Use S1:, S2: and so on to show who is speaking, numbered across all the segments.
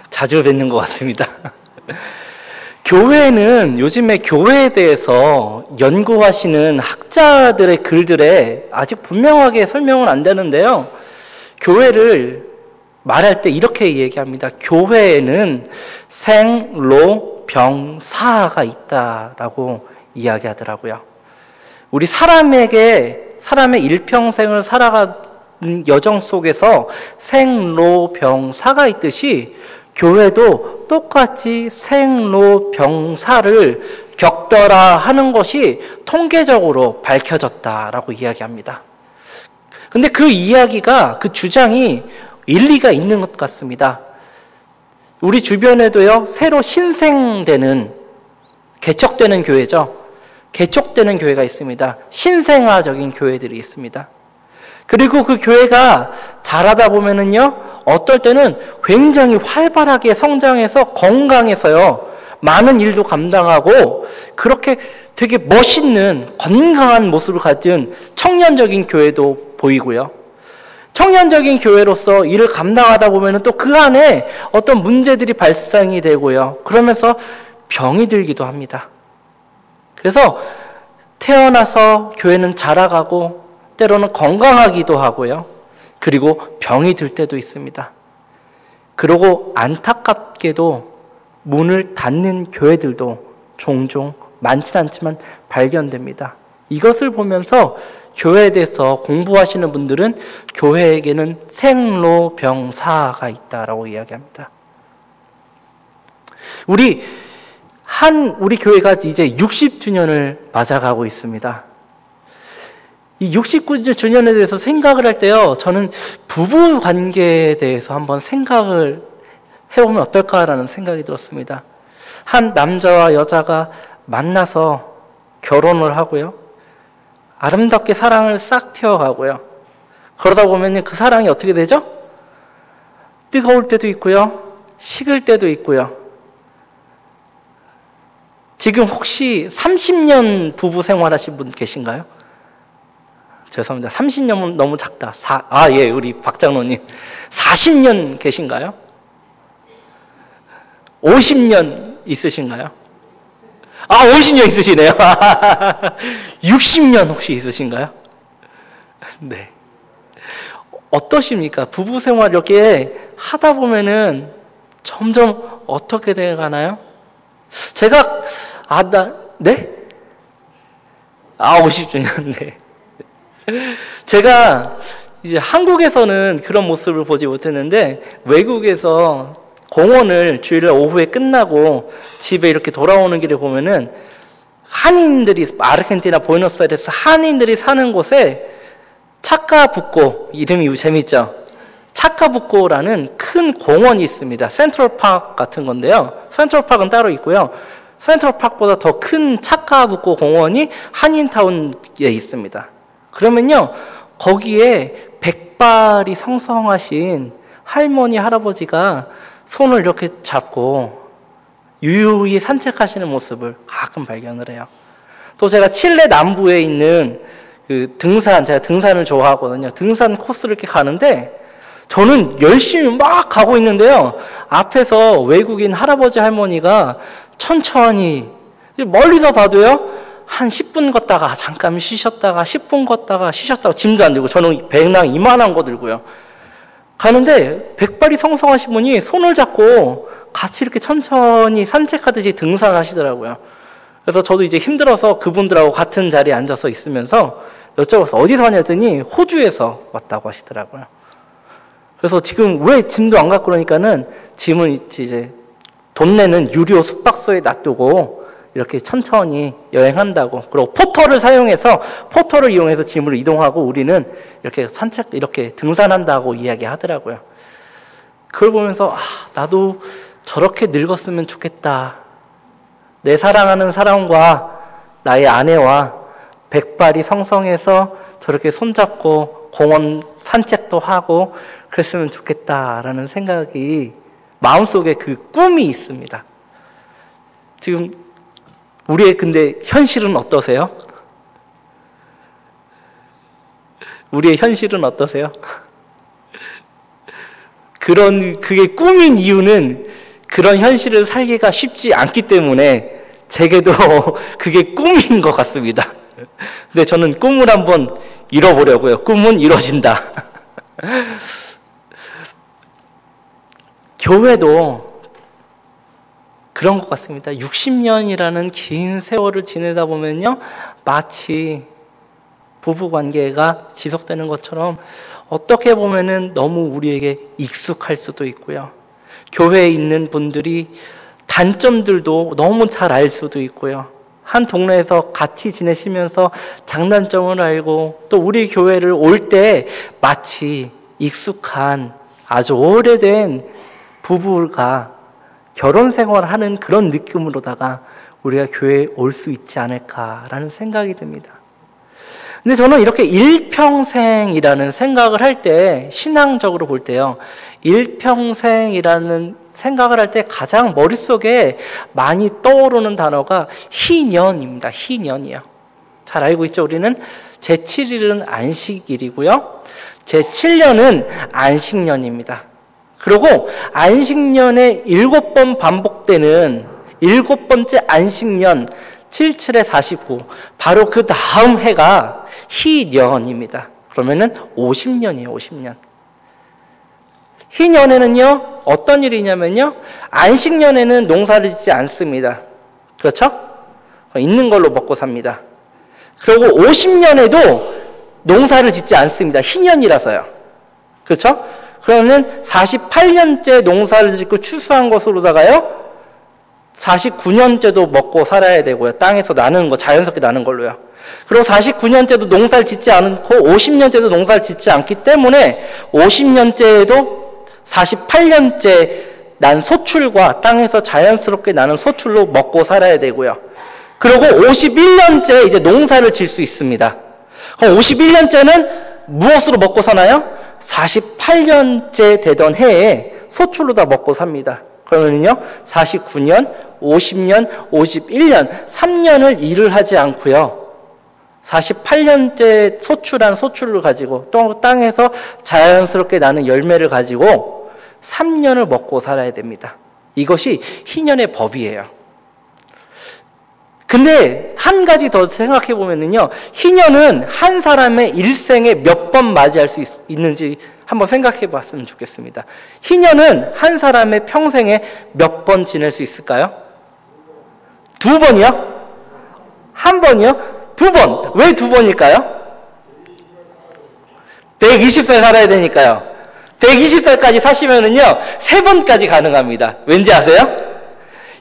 S1: 자주 뵙는 것 같습니다. 교회는 요즘에 교회에 대해서 연구하시는 학자들의 글들에 아직 분명하게 설명은 안 되는데요. 교회를 말할 때 이렇게 얘기합니다. 교회에는 생로병사가 있다라고 이야기하더라고요. 우리 사람의 일평생을 살아가는 여정 속에서 생로병사가 있듯이 교회도 똑같이 생로병사를 겪더라 하는 것이 통계적으로 밝혀졌다라고 이야기합니다. 근데 그 이야기가, 그 주장이 일리가 있는 것 같습니다. 우리 주변에도요, 새로 신생되는, 개척되는 교회죠. 개척되는 교회가 있습니다. 신생아적인 교회들이 있습니다. 그리고 그 교회가 자라다 보면은요, 어떨 때는 굉장히 활발하게 성장해서 건강해서요, 많은 일도 감당하고 그렇게 되게 멋있는 건강한 모습을 가진 청년적인 교회도 보이고요. 청년적인 교회로서 일을 감당하다 보면은 또 그 안에 어떤 문제들이 발생이 되고요. 그러면서 병이 들기도 합니다. 그래서 태어나서 교회는 자라가고 때로는 건강하기도 하고요. 그리고 병이 들 때도 있습니다. 그리고 안타깝게도 문을 닫는 교회들도 종종 많지는 않지만 발견됩니다. 이것을 보면서 교회에 대해서 공부하시는 분들은 교회에게는 생로병사가 있다라고 이야기합니다. 우리 교회가 이제 60주년을 맞아가고 있습니다. 이 69주년에 대해서 생각을 할 때요, 저는 부부 관계에 대해서 한번 생각을 해보면 어떨까라는 생각이 들었습니다. 한 남자와 여자가 만나서 결혼을 하고요, 아름답게 사랑을 싹 튀어가고요, 그러다 보면 그 사랑이 어떻게 되죠? 뜨거울 때도 있고요, 식을 때도 있고요. 지금 혹시 30년 부부 생활하신 분 계신가요? 죄송합니다. 30년은 너무 작다. 예, 우리 박장로님. 40년 계신가요? 50년 있으신가요? 50년 있으시네요. 60년 혹시 있으신가요? 네. 어떠십니까? 부부 생활 이렇게 하다 보면은 점점 어떻게 되어가나요? 제가, 네? 50주년, 네. 제가 이제 한국에서는 그런 모습을 보지 못했는데, 외국에서 공원을 주일 오후에 끝나고 집에 이렇게 돌아오는 길에 보면은 한인들이, 아르헨티나 부에노스아이레스 한인들이 사는 곳에 차카부코, 이름이 재밌죠? 차카부코라는 큰 공원이 있습니다. 센트럴파크 같은 건데요. 센트럴파크는 따로 있고요. 센트럴파크보다 더 큰 차카부코 공원이 한인타운에 있습니다. 그러면요, 거기에 백발이 성성하신 할머니, 할아버지가 손을 이렇게 잡고 유유히 산책하시는 모습을 가끔 발견을 해요. 또 제가 칠레 남부에 있는 제가 등산을 좋아하거든요. 등산 코스를 이렇게 가는데, 저는 열심히 막 가고 있는데요, 앞에서 외국인 할아버지, 할머니가 천천히, 멀리서 봐도요, 한 10분 걷다가 잠깐 쉬셨다가 10분 걷다가 쉬셨다가, 짐도 안 들고, 저는 배낭 이만한 거 들고요, 가는데 백발이 성성하신 분이 손을 잡고 같이 이렇게 천천히 산책하듯이 등산을 하시더라고요. 그래서 저도 이제 힘들어서 그분들하고 같은 자리에 앉아서 있으면서 여쭤봤어요. 어디서 왔냐더니 호주에서 왔다고 하시더라고요. 그래서 지금 왜 짐도 안 갖고 그러니까는 짐은 이제 돈 내는 유료 숙박소에 놔두고 이렇게 천천히 여행한다고. 그리고 포터를 이용해서 짐을 이동하고 우리는 이렇게 이렇게 등산한다고 이야기하더라고요. 그걸 보면서, 나도 저렇게 늙었으면 좋겠다. 내 사랑하는 사람과 나의 아내와 백발이 성성해서 저렇게 손잡고 공원 산책도 하고 그랬으면 좋겠다라는 생각이, 마음속에 그 꿈이 있습니다. 지금 우리의 근데 현실은 어떠세요? 우리의 현실은 어떠세요? 그게 꿈인 이유는 그런 현실을 살기가 쉽지 않기 때문에 제게도 그게 꿈인 것 같습니다. 근데 저는 꿈을 한번 이뤄보려고요. 꿈은 이뤄진다. 교회도 그런 것 같습니다. 60년이라는 긴 세월을 지내다 보면요, 마치 부부관계가 지속되는 것처럼 어떻게 보면은 너무 우리에게 익숙할 수도 있고요. 교회에 있는 분들이 단점들도 너무 잘 알 수도 있고요. 한 동네에서 같이 지내시면서 장단점을 알고 또 우리 교회를 올 때 마치 익숙한 아주 오래된 부부가 결혼 생활을 하는 그런 느낌으로다가 우리가 교회에 올 수 있지 않을까라는 생각이 듭니다. 근데 저는 이렇게 일평생이라는 생각을 할 때, 신앙적으로 볼 때요, 일평생이라는 생각을 할 때 가장 머릿속에 많이 떠오르는 단어가 희년입니다. 희년이요. 잘 알고 있죠? 우리는 제7일은 안식일이고요. 제7년은 안식년입니다. 그리고 안식년에 7번 반복되는 7번째 안식년, 77에 49, 바로 그 다음 해가 희년입니다. 그러면은 50년이에요, 50년. 희년에는요, 어떤 일이 있냐면요, 안식년에는 농사를 짓지 않습니다. 그렇죠? 있는 걸로 먹고 삽니다. 그리고 50년에도 농사를 짓지 않습니다. 희년이라서요. 그렇죠? 그러면 48년째 농사를 짓고 추수한 것으로다가요, 49년째도 먹고 살아야 되고요. 땅에서 나는 거, 자연스럽게 나는 걸로요. 그리고 49년째도 농사를 짓지 않고 50년째도 농사를 짓지 않기 때문에 50년째에도 48년째 난 소출과 땅에서 자연스럽게 나는 소출로 먹고 살아야 되고요. 그리고 51년째 이제 농사를 질 수 있습니다. 그럼 51년째는 무엇으로 먹고 사나요? 48년째 되던 해에 소출로 다 먹고 삽니다. 그러면요, 49년, 50년, 51년, 3년을 일을 하지 않고요, 48년째 소출한 소출을 가지고 또 땅에서 자연스럽게 나는 열매를 가지고 3년을 먹고 살아야 됩니다. 이것이 희년의 법이에요. 근데 한 가지 더 생각해 보면은요, 희년은 한 사람의 일생에 몇 번 맞이할 수 있는지 한번 생각해 봤으면 좋겠습니다. 희년은 한 사람의 평생에 몇 번 지낼 수 있을까요? 2번이요? 1번이요? 2번. 왜 2번일까요? 120살 살아야 되니까요. 120살까지 사시면은요, 3번까지 가능합니다. 왠지 아세요?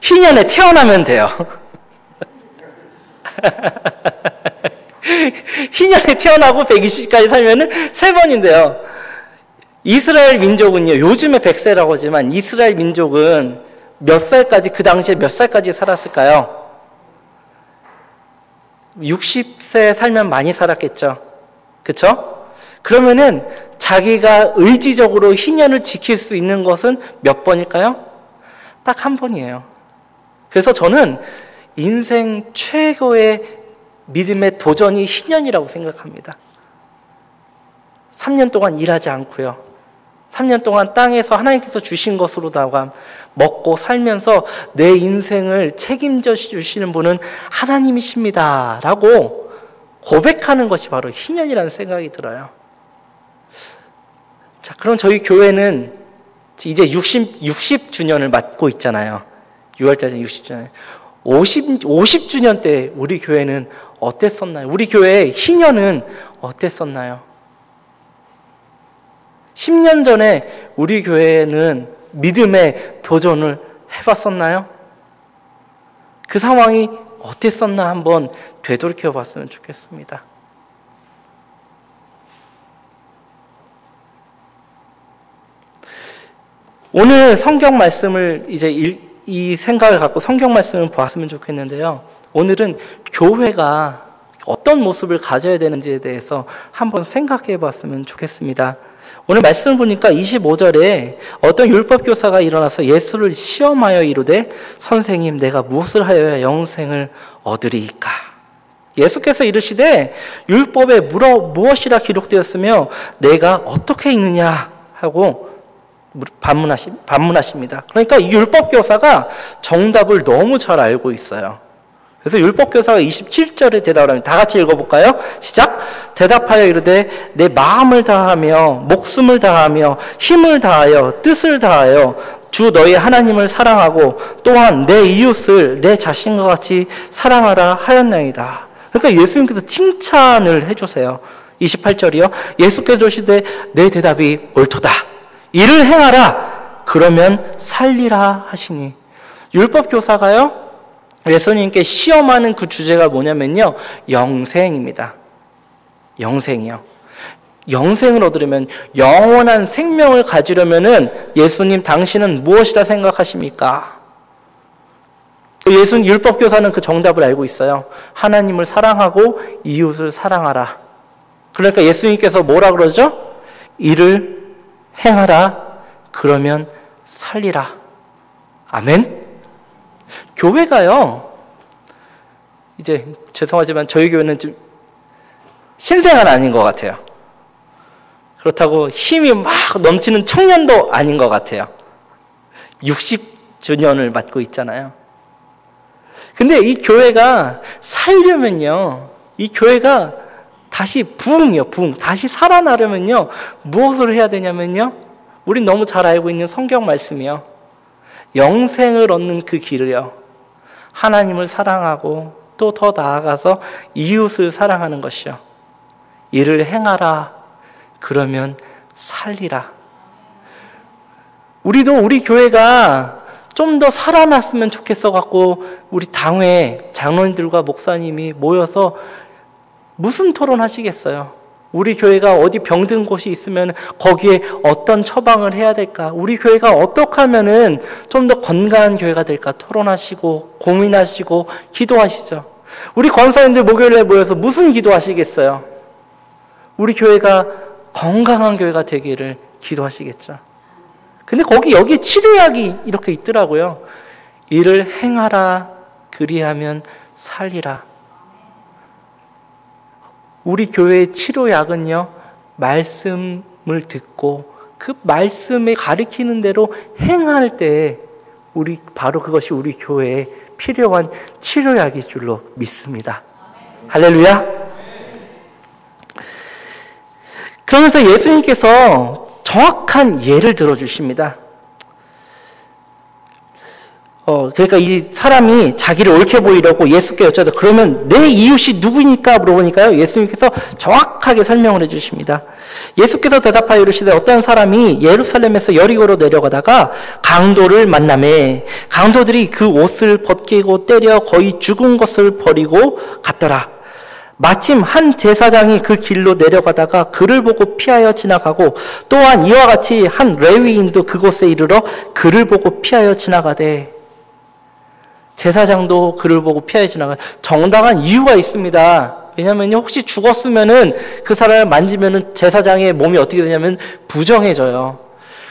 S1: 희년에 태어나면 돼요. 희년에 태어나고 120까지 살면은 3번인데요. 이스라엘 민족은요, 요즘에 100세라고 하지만 이스라엘 민족은 몇 살까지, 그 당시에 몇 살까지 살았을까요? 60세 살면 많이 살았겠죠. 그쵸? 그러면은 자기가 의지적으로 희년을 지킬 수 있는 것은 몇 번일까요? 딱 1번이에요. 그래서 저는 인생 최고의 믿음의 도전이 희년이라고 생각합니다. 3년 동안 일하지 않고요, 3년 동안 땅에서 하나님께서 주신 것으로다가 먹고 살면서 내 인생을 책임져 주시는 분은 하나님이십니다 라고 고백하는 것이 바로 희년이라는 생각이 들어요. 자, 그럼 저희 교회는 이제 60주년을 맞고 있잖아요. 6월달에 60주년. 50주년 때 우리 교회는 어땠었나요? 우리 교회의 희년은 어땠었나요? 10년 전에 우리 교회는 믿음의 도전을 해봤었나요? 그 상황이 어땠었나 한번 되돌이켜 봤으면 좋겠습니다. 오늘 성경 말씀을 이제 이 생각을 갖고 성경 말씀을 보았으면 좋겠는데요. 오늘은 교회가 어떤 모습을 가져야 되는지에 대해서 한번 생각해 봤으면 좋겠습니다. 오늘 말씀을 보니까 25절에 어떤 율법교사가 일어나서 예수를 시험하여 이르되 선생님 내가 무엇을 하여야 영생을 얻으리이까? 예수께서 이르시되 율법에 무엇이라 기록되었으며 내가 어떻게 읽느냐 하고 반문하십니다. 그러니까 이 율법교사가 정답을 너무 잘 알고 있어요. 그래서 율법교사가 27절에 대답을 합니다. 다 같이 읽어볼까요? 시작! 대답하여 이르되 내 마음을 다하며 목숨을 다하며 힘을 다하여 뜻을 다하여 주 너희 하나님을 사랑하고 또한 내 이웃을 내 자신과 같이 사랑하라 하였나이다. 그러니까 예수님께서 칭찬을 해주세요. 28절이요. 예수께서 주시되 내 대답이 옳도다. 이를 행하라. 그러면 살리라 하시니. 율법교사가요. 예수님께 시험하는 그 주제가 뭐냐면요. 영생입니다. 영생이요. 영생을 얻으려면 영원한 생명을 가지려면은 예수님 당신은 무엇이라 생각하십니까? 예수님 율법교사는 그 정답을 알고 있어요. 하나님을 사랑하고 이웃을 사랑하라. 그러니까 예수님께서 뭐라 그러죠? 이를 행하라. 그러면 살리라. 아멘? 교회가요. 이제 죄송하지만 저희 교회는 좀 신생아는 아닌 것 같아요. 그렇다고 힘이 막 넘치는 청년도 아닌 것 같아요. 60주년을 맞고 있잖아요. 근데 이 교회가 살려면요. 이 교회가 다시 부흥이요. 부흥. 다시 살아나려면요. 무엇을 해야 되냐면요. 우린 너무 잘 알고 있는 성경 말씀이요. 영생을 얻는 그 길을요. 하나님을 사랑하고 또 더 나아가서 이웃을 사랑하는 것이요. 이를 행하라. 그러면 살리라. 우리도 우리 교회가 좀 더 살아났으면 좋겠어 갖고 우리 당회 장로님들과 목사님이 모여서 무슨 토론하시겠어요? 우리 교회가 어디 병든 곳이 있으면 거기에 어떤 처방을 해야 될까? 우리 교회가 어떻게 하면은 좀 더 건강한 교회가 될까? 토론하시고 고민하시고 기도하시죠. 우리 권사님들 목요일에 모여서 무슨 기도하시겠어요? 우리 교회가 건강한 교회가 되기를 기도하시겠죠. 근데 여기 치료약이 이렇게 있더라고요. 이를 행하라. 그리하면 살리라. 우리 교회의 치료약은요, 말씀을 듣고 그 말씀에 가리키는 대로 행할 때 바로 그것이 우리 교회에 필요한 치료약일 줄로 믿습니다. 할렐루야. 그러면서 예수님께서 정확한 예를 들어주십니다. 그러니까 이 사람이 자기를 옳게 보이려고 예수께 여쭤도 그러면 내 이웃이 누구니까 물어보니까요. 예수님께서 정확하게 설명을 해주십니다. 예수께서 대답하여 이르시되 어떤 사람이 예루살렘에서 여리고로 내려가다가 강도를 만나매 강도들이 그 옷을 벗기고 때려 거의 죽은 것을 버리고 갔더라. 마침 한 제사장이 그 길로 내려가다가 그를 보고 피하여 지나가고 또한 이와 같이 한 레위인도 그곳에 이르러 그를 보고 피하여 지나가되 제사장도 그를 보고 피하여 지나가. 정당한 이유가 있습니다. 왜냐면요, 혹시 죽었으면은 그 사람을 만지면은 제사장의 몸이 어떻게 되냐면 부정해져요.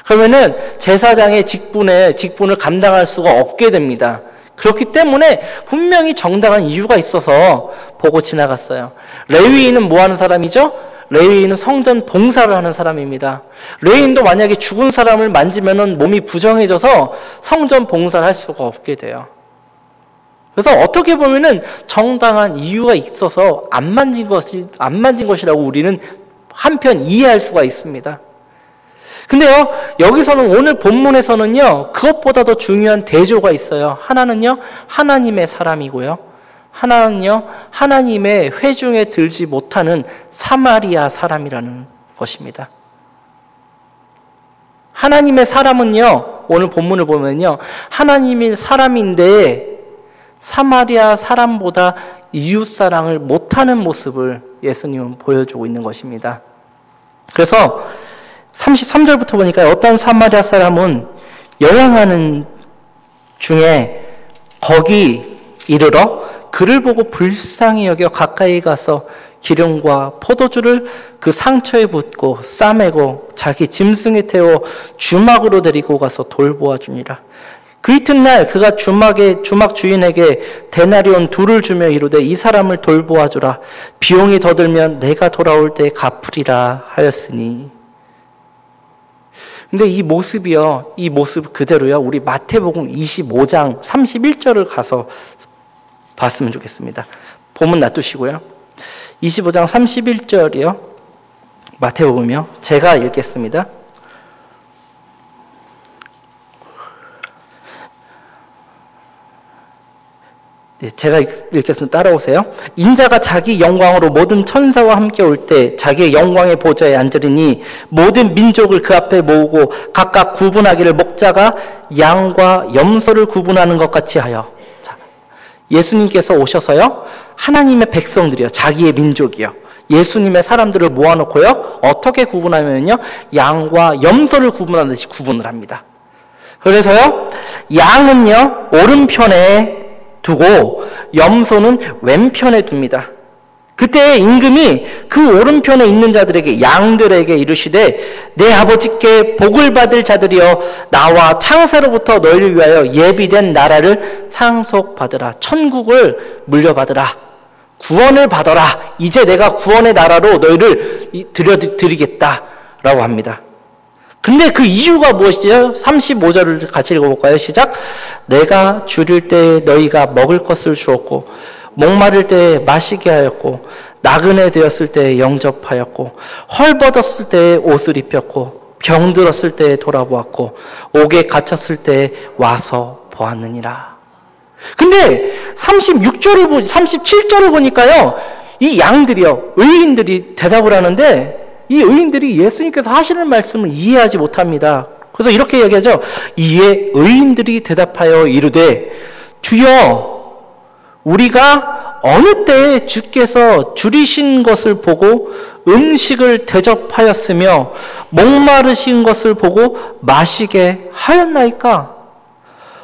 S1: 그러면은 제사장의 직분을 감당할 수가 없게 됩니다. 그렇기 때문에 분명히 정당한 이유가 있어서 보고 지나갔어요. 레위인은 뭐 하는 사람이죠? 레위인은 성전 봉사를 하는 사람입니다. 레위인도 만약에 죽은 사람을 만지면은 몸이 부정해져서 성전 봉사를 할 수가 없게 돼요. 그래서 어떻게 보면은 정당한 이유가 있어서 안 만진 것이라고 우리는 한편 이해할 수가 있습니다. 근데요, 여기서는 오늘 본문에서는요, 그것보다 더 중요한 대조가 있어요. 하나는요, 하나님의 사람이고요. 하나는요, 하나님의 회중에 들지 못하는 사마리아 사람이라는 것입니다. 하나님의 사람은요, 오늘 본문을 보면요, 하나님의 사람인데 사마리아 사람보다 이웃사랑을 못하는 모습을 예수님은 보여주고 있는 것입니다. 그래서 33절부터 보니까 어떤 사마리아 사람은 여행하는 중에 거기 이르러 그를 보고 불쌍히 여겨 가까이 가서 기름과 포도주를 그 상처에 붓고 싸매고 자기 짐승에 태워 주막으로 데리고 가서 돌보아 주니라. 그 이튿날 그가 주막 주인에게 데나리온 2를 주며 이르되 이 사람을 돌보아 주라. 비용이 더 들면 내가 돌아올 때 갚으리라 하였으니. 근데 이 모습이요, 이 모습 그대로요, 우리 마태복음 25장 31절을 가서 봤으면 좋겠습니다. 본문 놔두시고요. 25장 31절이요. 마태복음이요. 제가 읽겠습니다. 네, 제가 읽겠습니다. 따라오세요. 인자가 자기 영광으로 모든 천사와 함께 올 때 자기의 영광의 보좌에 앉으리니 모든 민족을 그 앞에 모으고 각각 구분하기를 목자가 양과 염소를 구분하는 것 같이 하여. 자, 예수님께서 오셔서요, 하나님의 백성들이요, 자기의 민족이요, 예수님의 사람들을 모아놓고요, 어떻게 구분하면요, 양과 염소를 구분하듯이 구분을 합니다. 그래서요, 양은요 오른편에 두고 염소는 왼편에 둡니다. 그때 임금이 그 오른편에 있는 자들에게, 양들에게 이르시되 내 아버지께 복을 받을 자들이여 나와 창세로부터 너희를 위하여 예비된 나라를 상속받으라. 천국을 물려받으라. 구원을 받아라. 이제 내가 구원의 나라로 너희를 드리겠다라고 합니다. 근데 그 이유가 무엇이죠? 35절을 같이 읽어볼까요? 시작. 내가 줄일 때 너희가 먹을 것을 주었고 목마를 때 마시게 하였고 나그네 되었을 때 영접하였고 헐벗었을 때 옷을 입혔고 병들었을 때 돌아보았고 옥에 갇혔을 때 와서 보았느니라. 근데 37절을 보니까요, 이 양들이요, 의인들이 대답을 하는데 이 의인들이 예수님께서 하시는 말씀을 이해하지 못합니다. 그래서 이렇게 얘기하죠. 이에 의인들이 대답하여 이르되 주여, 우리가 어느 때에 주께서 줄이신 것을 보고 음식을 대접하였으며 목마르신 것을 보고 마시게 하였나이까?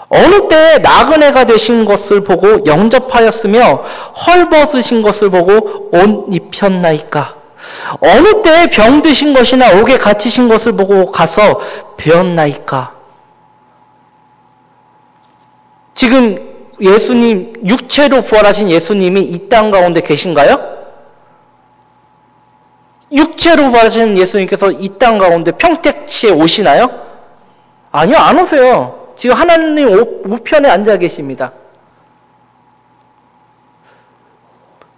S1: 어느 때에 나그네가 되신 것을 보고 영접하였으며 헐벗으신 것을 보고 옷 입혔나이까? 어느 때에 병드신 것이나 옥에 갇히신 것을 보고 가서 배웠나이까? 지금 예수님, 육체로 부활하신 예수님이 이 땅 가운데 계신가요? 육체로 부활하신 예수님께서 이 땅 가운데 평택시에 오시나요? 아니요, 안 오세요. 지금 하나님 우편에 앉아 계십니다.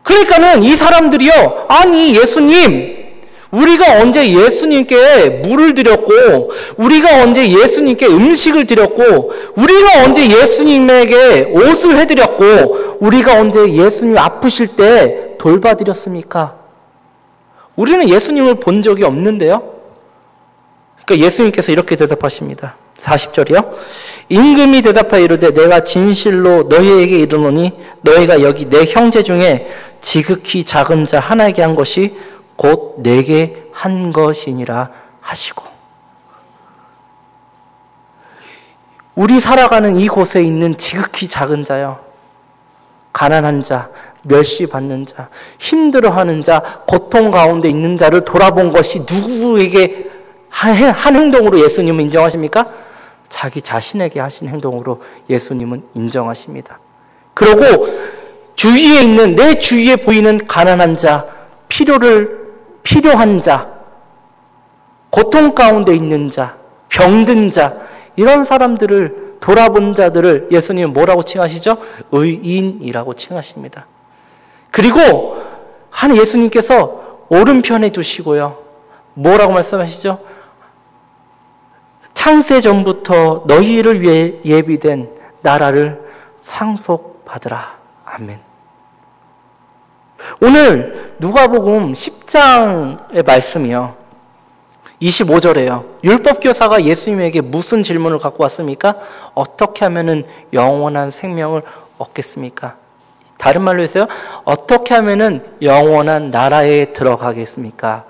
S1: 그러니까는 이 사람들이요, 아니 예수님, 우리가 언제 예수님께 물을 드렸고, 우리가 언제 예수님께 음식을 드렸고, 우리가 언제 예수님에게 옷을 해드렸고, 우리가 언제 예수님 아프실 때 돌봐드렸습니까? 우리는 예수님을 본 적이 없는데요. 그러니까 예수님께서 이렇게 대답하십니다. 40절이요. 임금이 대답하여 이르되 내가 진실로 너희에게 이르노니 너희가 여기 내 형제 중에 지극히 작은 자 하나에게 한 것이 곧 내게 한 것이니라 하시고. 우리 살아가는 이곳에 있는 지극히 작은 자요, 가난한 자, 멸시받는 자, 힘들어하는 자, 고통 가운데 있는 자를 돌아본 것이 누구에게 한 행동으로 예수님은 인정하십니까? 자기 자신에게 하신 행동으로 예수님은 인정하십니다. 그리고 주위에 있는, 내 주위에 보이는 가난한 자, 필요한 자, 고통 가운데 있는 자, 병든 자, 이런 사람들을 돌아본 자들을 예수님은 뭐라고 칭하시죠? 의인이라고 칭하십니다. 그리고 한 예수님께서 오른편에 두시고요, 뭐라고 말씀하시죠? 창세 전부터 너희를 위해 예비된 나라를 상속받으라. 아멘. 오늘 누가복음 10장의 말씀이요, 25절에요. 율법교사가 예수님에게 무슨 질문을 갖고 왔습니까? 어떻게 하면은 영원한 생명을 얻겠습니까? 다른 말로 해서요, 어떻게 하면은 영원한 나라에 들어가겠습니까?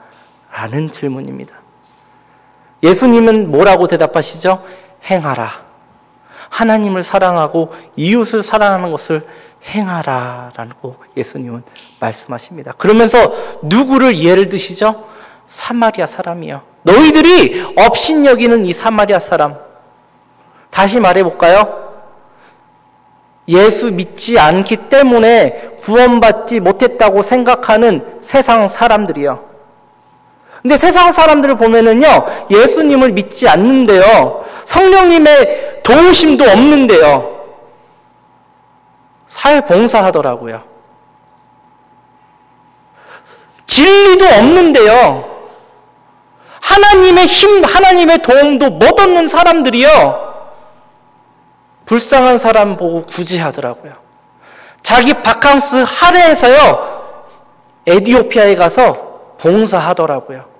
S1: 라는 질문입니다. 예수님은 뭐라고 대답하시죠? 행하라. 하나님을 사랑하고 이웃을 사랑하는 것을 행하라라고 예수님은 말씀하십니다. 그러면서 누구를 예를 드시죠? 사마리아 사람이요. 너희들이 업신여기는 이 사마리아 사람. 다시 말해볼까요? 예수 믿지 않기 때문에 구원받지 못했다고 생각하는 세상 사람들이요. 근데 세상 사람들을 보면은요, 예수님을 믿지 않는데요, 성령님의 도우심도 없는데요, 사회봉사하더라고요. 진리도 없는데요, 하나님의 힘, 하나님의 도움도 못 얻는 사람들이요, 불쌍한 사람 보고 구제하더라고요. 자기 바캉스 할애해서요, 에티오피아에 가서 봉사하더라고요.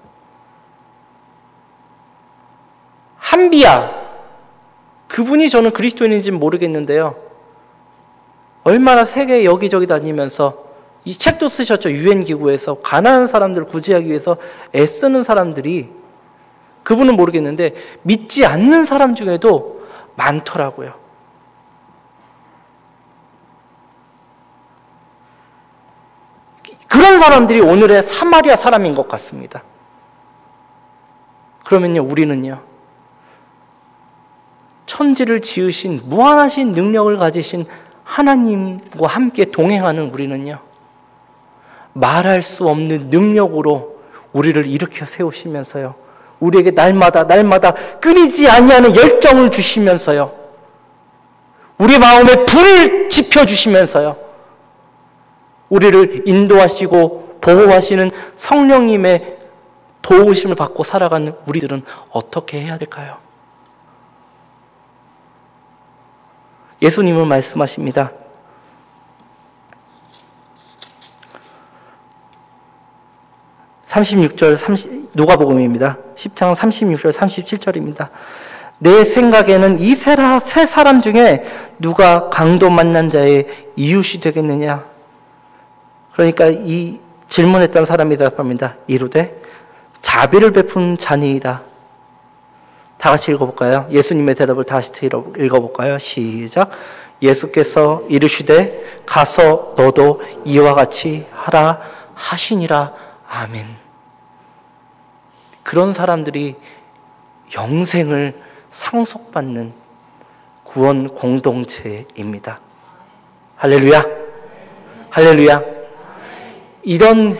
S1: 한비야, 그분이 저는 그리스도인인지는 모르겠는데요, 얼마나 세계 여기저기 다니면서 이 책도 쓰셨죠. 유엔기구에서 가난한 사람들을 구제하기 위해서 애쓰는 사람들이, 그분은 모르겠는데 믿지 않는 사람 중에도 많더라고요. 그런 사람들이 오늘의 사마리아 사람인 것 같습니다. 그러면요, 우리는요, 천지를 지으신 무한하신 능력을 가지신 하나님과 함께 동행하는 우리는요, 말할 수 없는 능력으로 우리를 일으켜 세우시면서요, 우리에게 날마다 끊이지 아니하는 열정을 주시면서요, 우리 마음에 불을 지펴주시면서요, 우리를 인도하시고 보호하시는 성령님의 도우심을 받고 살아가는 우리들은 어떻게 해야 될까요? 예수님은 말씀하십니다. 누가복음입니다. 10장 36절 37절입니다. 내 생각에는 이 세 사람 중에 누가 강도 만난 자의 이웃이 되겠느냐? 그러니까 이 질문했던 사람이 대답합니다. 이르되 자비를 베푼 자니이다. 다 같이 읽어볼까요? 예수님의 대답을 다시 읽어볼까요? 시작. 예수께서 이르시되 가서 너도 이와 같이 하라 하시니라. 아멘. 그런 사람들이 영생을 상속받는 구원 공동체입니다. 할렐루야. 할렐루야. 이런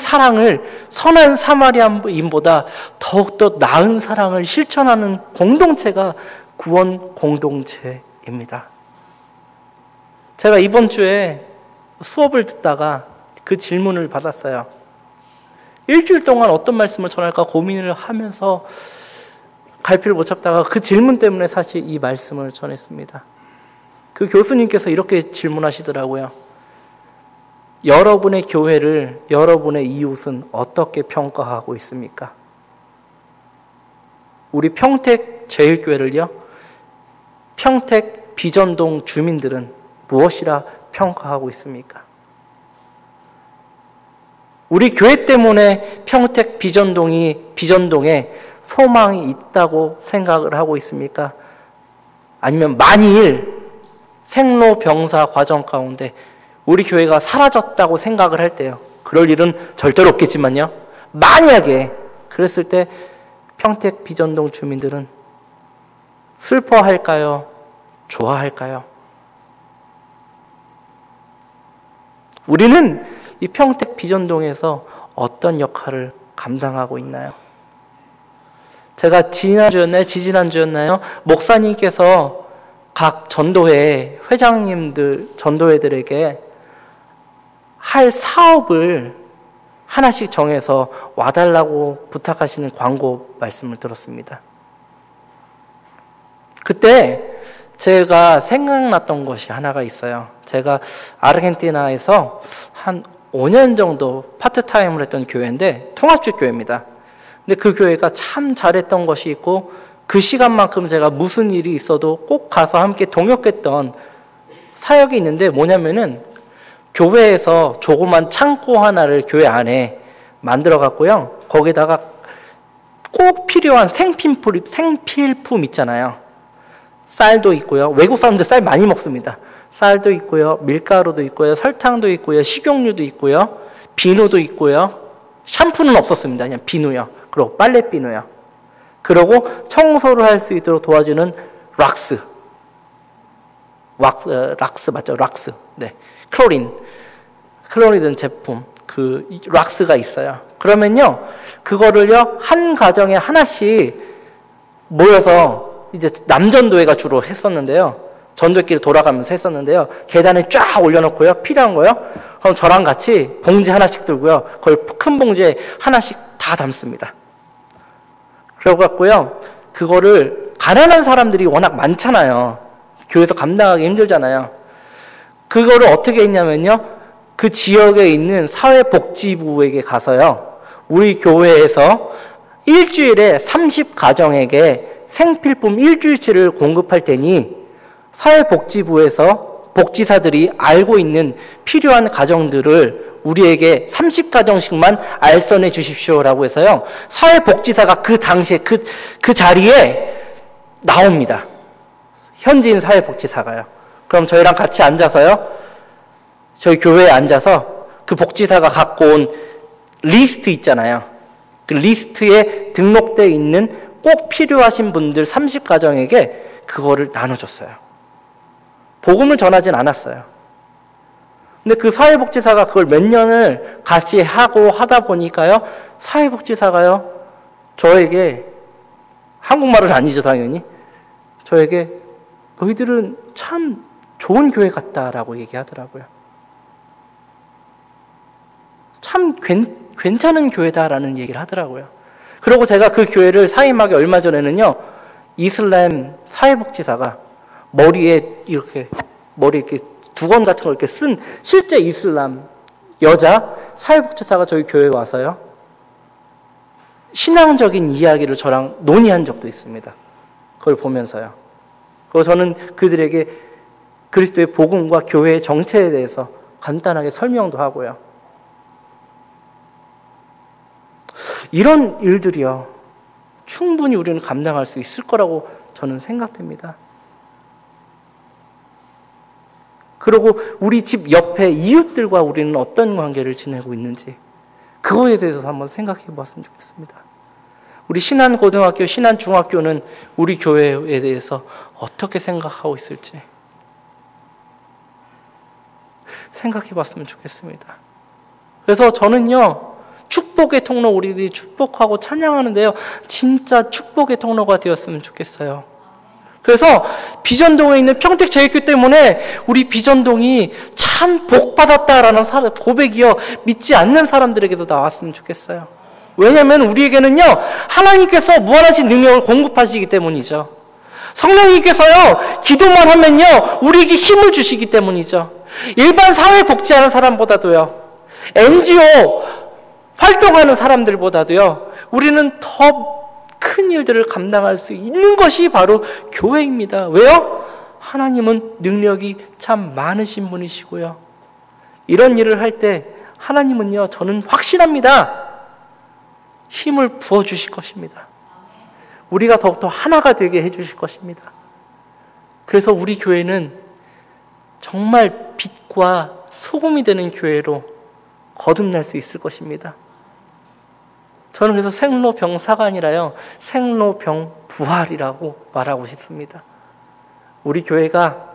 S1: 사랑을 선한 사마리아인보다 더욱더 나은 사랑을 실천하는 공동체가 구원 공동체입니다. 제가 이번 주에 수업을 듣다가 그 질문을 받았어요. 일주일 동안 어떤 말씀을 전할까 고민을 하면서 갈피를 못 잡다가 그 질문 때문에 사실 이 말씀을 전했습니다. 그 교수님께서 이렇게 질문하시더라고요. 여러분의 교회를 여러분의 이웃은 어떻게 평가하고 있습니까? 우리 평택제일교회를요, 평택 비전동 주민들은 무엇이라 평가하고 있습니까? 우리 교회 때문에 평택 비전동에 소망이 있다고 생각을 하고 있습니까? 아니면 만일 생로병사 과정 가운데 우리 교회가 사라졌다고 생각을 할 때요, 그럴 일은 절대로 없겠지만요, 만약에 그랬을 때 평택 비전동 주민들은 슬퍼할까요? 좋아할까요? 우리는 이 평택 비전동에서 어떤 역할을 감당하고 있나요? 제가 지지난주였나요? 목사님께서 각 전도회 회장님들, 전도회들에게 할 사업을 하나씩 정해서 와달라고 부탁하시는 광고 말씀을 들었습니다. 그때 제가 생각났던 것이 하나가 있어요. 제가 아르헨티나에서 한 5년 정도 파트타임을 했던 교회인데 통합적 교회입니다. 근데 그 교회가 참 잘했던 것이 있고 그 시간만큼 제가 무슨 일이 있어도 꼭 가서 함께 동역했던 사역이 있는데 뭐냐면은 교회에서 조그만 창고 하나를 교회 안에 만들어 갔고요. 거기다가 꼭 필요한 생필품 있잖아요. 쌀도 있고요. 외국 사람들 쌀 많이 먹습니다. 쌀도 있고요. 밀가루도 있고요. 설탕도 있고요. 식용유도 있고요. 비누도 있고요. 샴푸는 없었습니다. 그냥 비누요. 그리고 빨래 비누요. 그리고 청소를 할 수 있도록 도와주는 락스 맞죠? 락스. 네. 클로린 든 제품. 그 락스가 있어요. 그러면요, 그거를요 한 가정에 하나씩 모여서 이제 남전도회가 주로 했었는데요. 전도회끼리 돌아가면서 했었는데요. 계단에 쫙 올려놓고요. 필요한 거요. 그럼 저랑 같이 봉지 하나씩 들고요. 그걸 큰 봉지에 하나씩 다 담습니다. 그래갖고요, 그거를 가난한 사람들이 워낙 많잖아요. 교회에서 감당하기 힘들잖아요. 그거를 어떻게 했냐면요, 그 지역에 있는 사회복지부에게 가서요, 우리 교회에서 일주일에 30가정에게 생필품 일주일치를 공급할 테니 사회복지부에서 복지사들이 알고 있는 필요한 가정들을 우리에게 30가정씩만 알선해 주십시오라고 해서요, 사회복지사가 그 당시에 그 자리에 나옵니다. 현지인 사회복지사가요. 그럼 저희랑 같이 앉아서요, 저희 교회에 앉아서 그 복지사가 갖고 온 리스트 있잖아요. 그 리스트에 등록되어 있는 꼭 필요하신 분들 30가정에게 그거를 나눠줬어요. 복음을 전하진 않았어요. 근데 그 사회복지사가 그걸 몇 년을 같이 하고 하다 보니까요, 사회복지사가요, 저에게, 한국말은 아니죠, 당연히. 저에게, 너희들은 참 좋은 교회 같다라고 얘기하더라고요. 참 괜찮은 교회다라는 얘기를 하더라고요. 그리고 제가 그 교회를 사임하기 얼마 전에는요, 이슬람 사회복지사가 머리에 이렇게 두건 같은 걸 이렇게 쓴 실제 이슬람 여자 사회복지사가 저희 교회에 와서요, 신앙적인 이야기를 저랑 논의한 적도 있습니다. 그걸 보면서요. 그래서 저는 그들에게 그리스도의 복음과 교회의 정체에 대해서 간단하게 설명도 하고요. 이런 일들이요, 충분히 우리는 감당할 수 있을 거라고 저는 생각됩니다. 그리고 우리 집 옆에 이웃들과 우리는 어떤 관계를 지내고 있는지, 그거에 대해서 한번 생각해 보았으면 좋겠습니다. 우리 신안고등학교, 신안중학교는 우리 교회에 대해서 어떻게 생각하고 있을지 생각해 봤으면 좋겠습니다. 그래서 저는요, 축복의 통로, 우리들이 축복하고 찬양하는데요, 진짜 축복의 통로가 되었으면 좋겠어요. 그래서 비전동에 있는 평택제일교 때문에 우리 비전동이 참 복받았다라는 고백이요, 믿지 않는 사람들에게도 나왔으면 좋겠어요. 왜냐하면 우리에게는요, 하나님께서 무한하신 능력을 공급하시기 때문이죠. 성령님께서요, 기도만 하면요, 우리에게 힘을 주시기 때문이죠. 일반 사회복지하는 사람보다도요, NGO 활동하는 사람들보다도요, 우리는 더 큰 일들을 감당할 수 있는 것이 바로 교회입니다. 왜요? 하나님은 능력이 참 많으신 분이시고요, 이런 일을 할 때 하나님은요, 저는 확신합니다, 힘을 부어주실 것입니다. 우리가 더욱더 하나가 되게 해주실 것입니다. 그래서 우리 교회는 정말 빛과 소금이 되는 교회로 거듭날 수 있을 것입니다. 저는 그래서 생로병사가 아니라요, 생로병부활이라고 말하고 싶습니다. 우리 교회가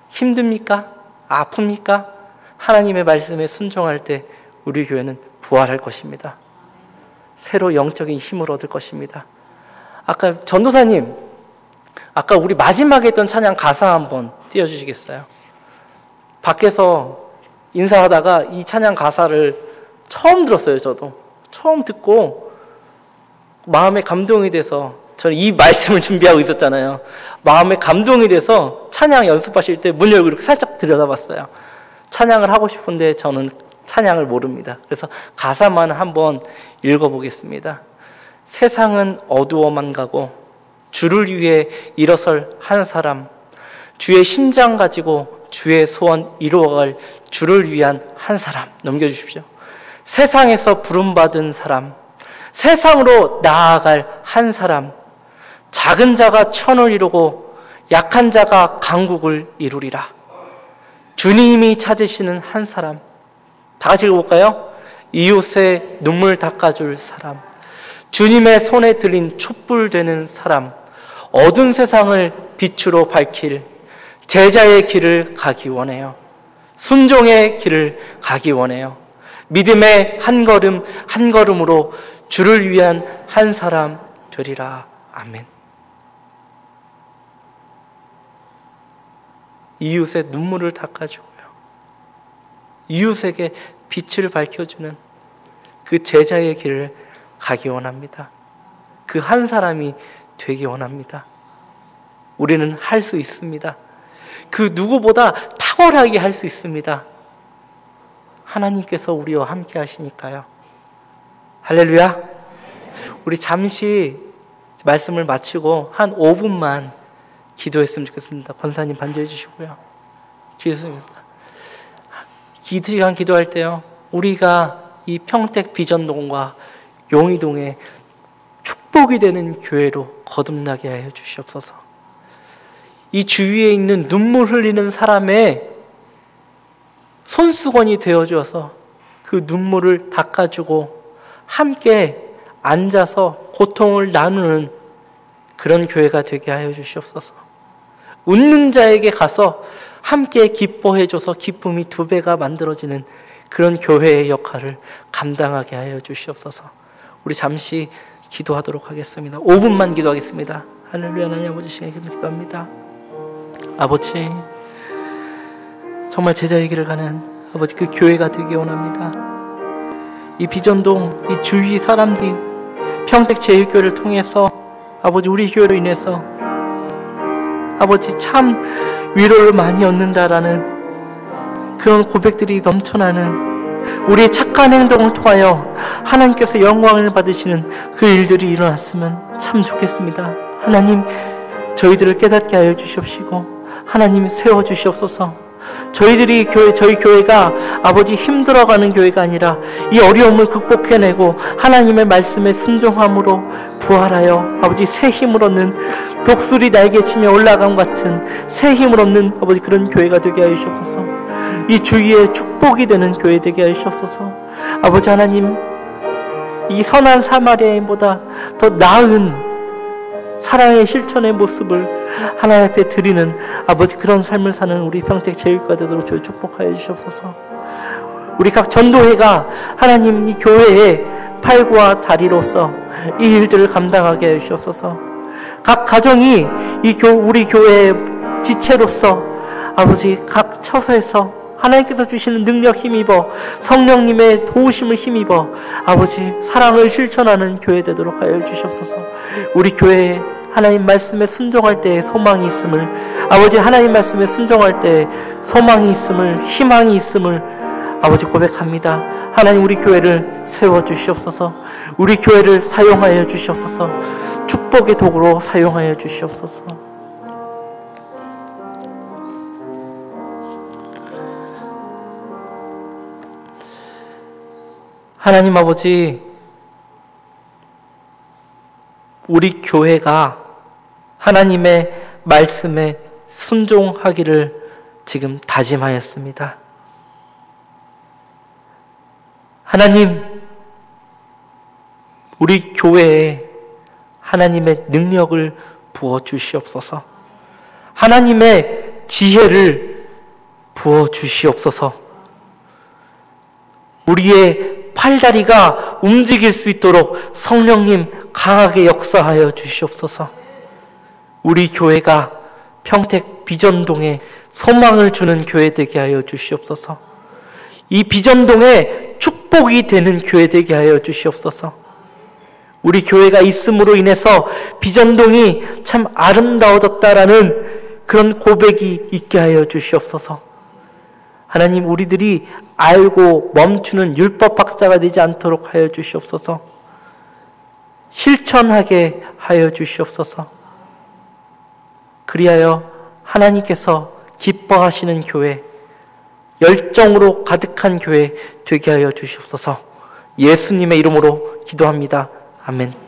S1: 힘듭니까? 아픕니까? 하나님의 말씀에 순종할 때 우리 교회는 부활할 것입니다. 새로 영적인 힘을 얻을 것입니다. 아까 전도사님, 아까 우리 마지막에 했던 찬양 가사 한번 띄워주시겠어요? 밖에서 인사하다가 이 찬양 가사를 처음 들었어요. 저도 처음 듣고 마음에 감동이 돼서, 저는 이 말씀을 준비하고 있었잖아요. 마음에 감동이 돼서 찬양 연습하실 때 문 열고 이렇게 살짝 들여다봤어요. 찬양을 하고 싶은데 저는 찬양을 모릅니다. 그래서 가사만 한번 읽어보겠습니다. 세상은 어두워만 가고 주를 위해 일어설 한 사람, 주의 심장 가지고 주의 소원 이루어갈 주를 위한 한 사람. 넘겨주십시오. 세상에서 부름받은 사람, 세상으로 나아갈 한 사람, 작은 자가 천을 이루고 약한 자가 강국을 이루리라. 주님이 찾으시는 한 사람. 다 같이 읽어볼까요? 이웃의 눈물 닦아줄 사람, 주님의 손에 들린 촛불 되는 사람, 어두운 세상을 빛으로 밝힐 제자의 길을 가기 원해요. 순종의 길을 가기 원해요. 믿음의 한 걸음 한 걸음으로 주를 위한 한 사람 되리라. 아멘. 이웃의 눈물을 닦아주고요, 이웃에게 빛을 밝혀주는 그 제자의 길을 가기 원합니다. 그 한 사람이 되기 원합니다. 우리는 할 수 있습니다. 그 누구보다 탁월하게 할 수 있습니다. 하나님께서 우리와 함께 하시니까요. 할렐루야. 우리 잠시 말씀을 마치고 한 5분만 기도했으면 좋겠습니다. 권사님 반주해 주시고요. 기도했습니다. 기도한 기도할 때요, 우리가 이 평택 비전동과 용의동에 축복이 되는 교회로 거듭나게 하여 주시옵소서. 이 주위에 있는 눈물 흘리는 사람의 손수건이 되어주어서 그 눈물을 닦아주고 함께 앉아서 고통을 나누는 그런 교회가 되게 하여 주시옵소서. 웃는 자에게 가서 함께 기뻐해줘서 기쁨이 2배가 만들어지는 그런 교회의 역할을 감당하게 하여 주시옵소서. 우리 잠시 기도하도록 하겠습니다. 5분만 기도하겠습니다. 할렐루야. 하나님 아버지, 시간에 기도합니다. 아버지, 정말 제자의 길을 가는 아버지 그 교회가 되기 원합니다. 이 비전동, 이 주위 사람들이 평택 제1교회를 통해서 아버지 우리 교회로 인해서 아버지 참 위로를 많이 얻는다라는 그런 고백들이 넘쳐나는 우리의 착한 행동을 통하여 하나님께서 영광을 받으시는 그 일들이 일어났으면 참 좋겠습니다. 하나님, 저희들을 깨닫게 하여 주시옵시고 하나님 세워주시옵소서. 저희 교회가 아버지 힘들어가는 교회가 아니라 이 어려움을 극복해내고 하나님의 말씀에 순종함으로 부활하여 아버지 새 힘을 얻는, 독수리 날개치며 올라감 같은 새 힘을 얻는 아버지 그런 교회가 되게 하여 주시옵소서. 이 주위에 축복이 되는 교회 되게 하여 주시옵소서. 아버지 하나님, 이 선한 사마리아인보다 더 나은 사랑의 실천의 모습을 하나님 앞에 드리는 아버지 그런 삶을 사는 우리 평택 제일교회가 되도록 저희 축복하여 주시옵소서. 우리 각 전도회가 하나님 이 교회의 팔과 다리로서 이 일들을 감당하게 해 주시옵소서. 각 가정이 우리 교회의 지체로서 아버지 각 처소에서 하나님께서 주시는 능력 힘입어 성령님의 도우심을 힘입어 아버지 사랑을 실천하는 교회 되도록 하여 주시옵소서. 우리 교회에 하나님 말씀에 순종할 때에 소망이 있음을, 아버지 하나님 말씀에 순종할 때에 소망이 있음을, 희망이 있음을 아버지 고백합니다. 하나님 우리 교회를 세워주시옵소서. 우리 교회를 사용하여 주시옵소서. 축복의 도구로 사용하여 주시옵소서. 하나님 아버지, 우리 교회가 하나님의 말씀에 순종하기를 지금 다짐하였습니다. 하나님, 우리 교회에 하나님의 능력을 부어 주시옵소서. 하나님의 지혜를 부어 주시옵소서. 우리의 팔다리가 움직일 수 있도록 성령님 강하게 역사하여 주시옵소서. 우리 교회가 평택 비전동에 소망을 주는 교회 되게 하여 주시옵소서. 이 비전동에 축복이 되는 교회 되게 하여 주시옵소서. 우리 교회가 있음으로 인해서 비전동이 참 아름다워졌다라는 그런 고백이 있게 하여 주시옵소서. 하나님, 우리들이 알고 멈추는 율법학자가 되지 않도록 하여 주시옵소서. 실천하게 하여 주시옵소서. 그리하여 하나님께서 기뻐하시는 교회, 열정으로 가득한 교회 되게 하여 주시옵소서. 예수님의 이름으로 기도합니다. 아멘.